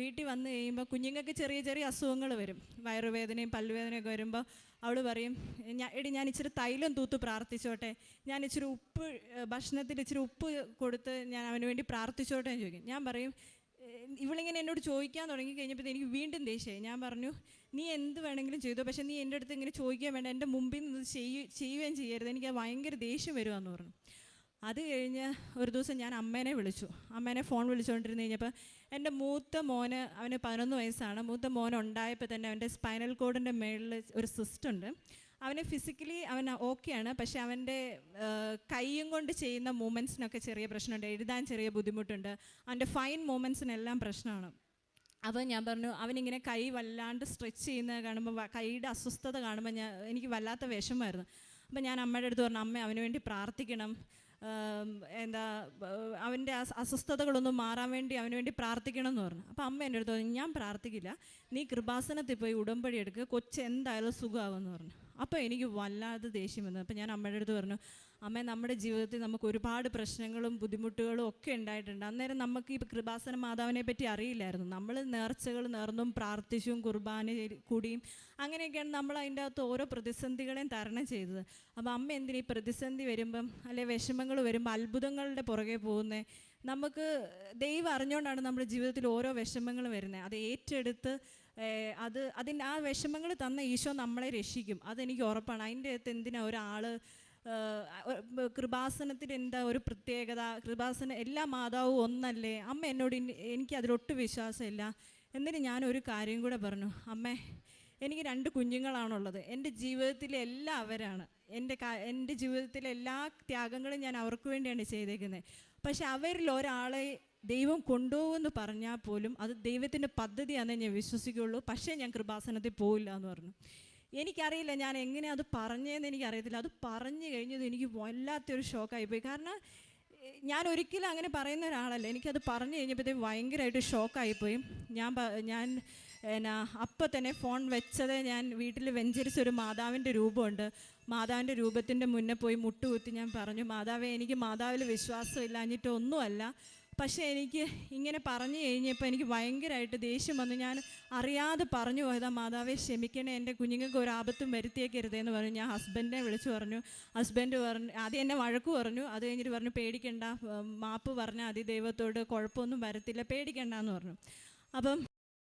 വീട്ടിൽ വന്നു കഴിയുമ്പോൾ കുഞ്ഞുങ്ങൾക്ക് ചെറിയ ചെറിയ അസുഖങ്ങൾ വരും. വയറുവേദനയും പല്ലുവേദനയൊക്കെ വരുമ്പോൾ അവൾ പറയും, ഞാൻ ഇച്ചിരി തൈലം തൂത്ത് പ്രാർത്ഥിച്ചോട്ടെ, ഞാൻ ഇച്ചിരി ഉപ്പ് ഭക്ഷണത്തിൽ ഇച്ചിരി ഉപ്പ് കൊടുത്ത് ഞാൻ അവന് വേണ്ടി പ്രാർത്ഥിച്ചോട്ടെ എന്ന് ചോദിക്കും. ഞാൻ പറയും, ഇവളിങ്ങനെ എന്നോട് ചോദിക്കാൻ തുടങ്ങി കഴിഞ്ഞപ്പോൾ എനിക്ക് വീണ്ടും ദേഷ്യമായി. ഞാൻ പറഞ്ഞു, നീ എന്ത് വേണമെങ്കിലും ചെയ്തോ, പക്ഷേ നീ എൻ്റെ അടുത്ത് ഇങ്ങനെ ചോദിക്കാൻ വേണ്ട, എൻ്റെ മുമ്പിൽ നിന്ന് ചെയ്യുകയും ചെയ്യരുത്, എനിക്ക് ഭയങ്കര ദേഷ്യം വരുമെന്ന് പറഞ്ഞു. അത് കഴിഞ്ഞ് ഒരു ദിവസം ഞാൻ അമ്മേനെ വിളിച്ചു. അമ്മേനെ ഫോൺ വിളിച്ചുകൊണ്ടിരുന്ന് കഴിഞ്ഞപ്പോൾ എൻ്റെ മൂത്ത മോന്, അവന് 11 വയസ്സാണ്. മൂത്ത മോൻ ഉണ്ടായപ്പോൾ തന്നെ അവൻ്റെ സ്പൈനൽ കോഡിൻ്റെ മേളിൽ ഒരു സിസ്റ്റ് ഉണ്ട്. അവന് ഫിസിക്കലി അവൻ ഓക്കെയാണ്, പക്ഷേ അവൻ്റെ കൈയും കൊണ്ട് ചെയ്യുന്ന മൂമെൻറ്റ്സിനൊക്കെ ചെറിയ പ്രശ്നമുണ്ട്, എഴുതാൻ ചെറിയ ബുദ്ധിമുട്ടുണ്ട്, അവൻ്റെ ഫൈൻ മൂമെൻറ്റ്സിനെല്ലാം പ്രശ്നമാണ്. അപ്പോൾ ഞാൻ പറഞ്ഞു, അവനിങ്ങനെ കൈ വല്ലാണ്ട് സ്ട്രെച്ച് ചെയ്യുന്നത് കാണുമ്പോൾ, കൈയുടെ അസ്വസ്ഥത കാണുമ്പോൾ എനിക്ക് വല്ലാത്ത വിഷമമായിരുന്നു. അപ്പോൾ ഞാൻ അമ്മയുടെ അടുത്ത് പറഞ്ഞു, അമ്മ അവന് വേണ്ടി പ്രാർത്ഥിക്കണം, അവൻ്റെ അസ്വസ്ഥതകളൊന്നും മാറാൻ വേണ്ടി അവന് വേണ്ടി പ്രാർത്ഥിക്കണം എന്ന് പറഞ്ഞു. അപ്പോൾ അമ്മ എൻ്റെ അടുത്ത് പറഞ്ഞു, ഞാൻ പ്രാർത്ഥിക്കില്ല, നീ കൃപാസനത്തിൽ പോയി ഉടമ്പടി എടുക്കുക, എന്തായാലും സുഖമാകുമെന്ന് പറഞ്ഞു. അപ്പോൾ എനിക്ക് വല്ലാതെ ദേഷ്യം വന്നു. അപ്പോൾ ഞാൻ അമ്മയുടെ അടുത്ത് പറഞ്ഞു, അമ്മ, നമ്മുടെ ജീവിതത്തിൽ നമുക്ക് ഒരുപാട് പ്രശ്നങ്ങളും ബുദ്ധിമുട്ടുകളും ഒക്കെ ഉണ്ടായിട്ടുണ്ട്. അന്നേരം നമുക്ക് ഈ കൃപാസന മാതാവിനെ പറ്റി അറിയില്ലായിരുന്നു. നമ്മൾ നേർച്ചകൾ നേർന്നും പ്രാർത്ഥിച്ചും കുർബാന കൂടിയും അങ്ങനെയൊക്കെയാണ് നമ്മൾ അതിൻ്റെ അകത്ത് ഓരോ പ്രതിസന്ധികളെയും തരണം ചെയ്തത്. അപ്പോൾ അമ്മ എന്തിനാ ഈ പ്രതിസന്ധി വരുമ്പം അല്ലെ വിഷമങ്ങൾ വരുമ്പോൾ അത്ഭുതങ്ങളുടെ പുറകെ പോകുന്നത്? നമുക്ക് ദൈവം അറിഞ്ഞുകൊണ്ടാണ് നമ്മുടെ ജീവിതത്തിൽ ഓരോ വിഷമങ്ങൾ വരുന്നത്. അത് ഏറ്റെടുത്ത് അതിൻ്റെ ആ വിഷമങ്ങൾ തന്ന ഈശോ നമ്മളെ രക്ഷിക്കും, അതെനിക്ക് ഉറപ്പാണ്. അതിൻ്റെ അകത്ത് എന്തിനാ ഒരാൾ കൃപാസനത്തിന് എന്താ ഒരു പ്രത്യേകത? കൃപാസന എല്ലാ മാതാവും ഒന്നല്ലേ? അമ്മ എന്നോട് എനിക്ക് അതിലൊട്ടും വിശ്വാസമില്ല. എന്നിട്ട് ഞാനൊരു കാര്യം കൂടെ പറഞ്ഞു, അമ്മേ, എനിക്ക് 2 കുഞ്ഞുങ്ങളാണുള്ളത്. എൻ്റെ ജീവിതത്തിലെ എല്ലാം അവരാണ്. എൻ്റെ ജീവിതത്തിലെ എല്ലാ ത്യാഗങ്ങളും ഞാൻ അവർക്ക് വേണ്ടിയാണ് ചെയ്തേക്കുന്നത്. പക്ഷെ അവരിൽ ഒരാളെ ദൈവം കൊണ്ടുപോകുമെന്ന് പറഞ്ഞാൽ പോലും അത് ദൈവത്തിൻ്റെ പദ്ധതിയാണെന്ന് ഞാൻ വിശ്വസിക്കുകയുള്ളൂ. പക്ഷേ ഞാൻ കൃപാസനത്തിൽ പോയില്ല എന്ന് പറഞ്ഞു. എനിക്കറിയില്ല ഞാൻ എങ്ങനെ അത് പറഞ്ഞതെന്ന് എനിക്കറിയത്തില്ല. അത് പറഞ്ഞു കഴിഞ്ഞത് എനിക്ക് വല്ലാത്തൊരു ഷോക്കായിപ്പോയി. കാരണം ഞാൻ ഒരിക്കലും അങ്ങനെ പറയുന്ന ഒരാളല്ല. എനിക്കത് പറഞ്ഞു കഴിഞ്ഞപ്പോഴത്തേക്കും ഭയങ്കരമായിട്ട് ഷോക്കായിപ്പോയി. ഞാൻ അപ്പം തന്നെ ഫോൺ വെച്ചത്, ഞാൻ വീട്ടിൽ വെഞ്ചരിച്ചൊരു മാതാവിൻ്റെ രൂപമുണ്ട്. മാതാവിൻ്റെ രൂപത്തിൻ്റെ മുന്നേ പോയി മുട്ടുകുത്തി ഞാൻ പറഞ്ഞു, മാതാവേ, എനിക്ക് മാതാവിൽ വിശ്വാസമില്ല, ഒന്നുമല്ല, പക്ഷേ എനിക്ക് ഇങ്ങനെ പറഞ്ഞു കഴിഞ്ഞപ്പോൾ എനിക്ക് ഭയങ്കരമായിട്ട് ദേഷ്യം വന്നു. ഞാൻ അറിയാതെ പറഞ്ഞു പോയതാ, മാതാവേ ക്ഷമിക്കണേ, എൻ്റെ കുഞ്ഞുങ്ങൾക്ക് ഒരു ആപത്തും വരുത്തിയേക്കരുതേന്ന് പറഞ്ഞു. ഞാൻ ഹസ്ബൻഡിനെ വിളിച്ചു പറഞ്ഞു. ഹസ്ബൻഡ് പറഞ്ഞു, ആദ്യം എന്നെ വഴക്ക് പറഞ്ഞു. അത് കഴിഞ്ഞിട്ട് പറഞ്ഞു, പേടിക്കണ്ട, മാപ്പ് പറഞ്ഞാൽ ദൈവത്തോട് കുഴപ്പമൊന്നും വരത്തില്ല, പേടിക്കണ്ടെന്ന് പറഞ്ഞു. അപ്പം